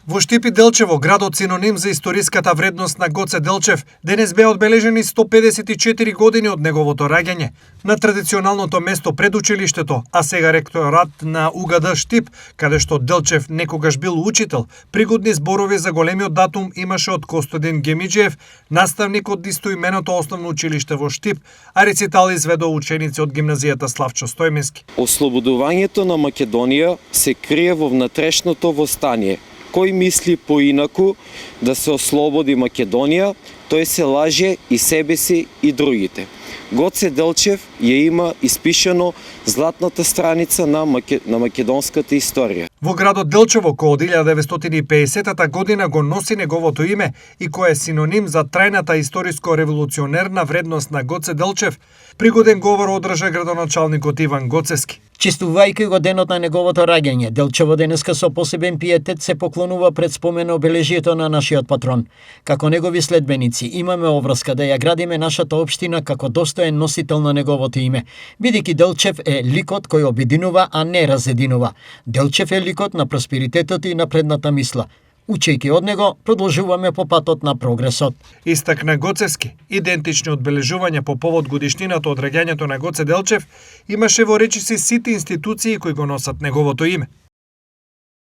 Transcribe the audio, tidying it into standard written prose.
Во Штип и Делчево, градот синоним за историската вредност на Гоце Делчев, денес беа одбележени 154 години од неговото раѓање. На традиционалното место пред училиштето, а сега ректорат на УГД Штип, каде што Делчев некогаш бил учител, пригодни зборови за големиот датум имаше од Костадин Гемиџиев, наставник од истоименото основно училиште во Штип, а рецитал изведоа ученици од гимназијата Славчо Стојмински. Ослободувањето на Македонија се крие во внатрешното востание. Кој мисли поинаку да се ослободи Македонија, тој се лаже и себе си и другите. Гоце Делчев ја има испишано златната страница на македонската историја. Во градот Делчево, кој од 1950 година го носи неговото име и кој е синоним за трајната историско-револуционерна вредност на Гоце Делчев, пригоден говор одржа градоначалникот Иван Гоцески. Честувајќи го денот на неговото раѓање, Делчево денеска со посебен пиетет се поклонува пред спомен обележието на нашиот патрон. Како негови следбеници имаме обврска да ја градиме нашата општина како достоен носител на неговото име, бидејќи Делчев е ликот кој обединува, а не разединува. Делчев е ликот на просперитетот и напредната мисла. Учејќи од него, продолжуваме по патот на прогресот. Истакна Гоцевски, идентични одбележувања по повод годишнината од раѓањето на Гоце Делчев имаше во речиси сите институции кои го носат неговото име.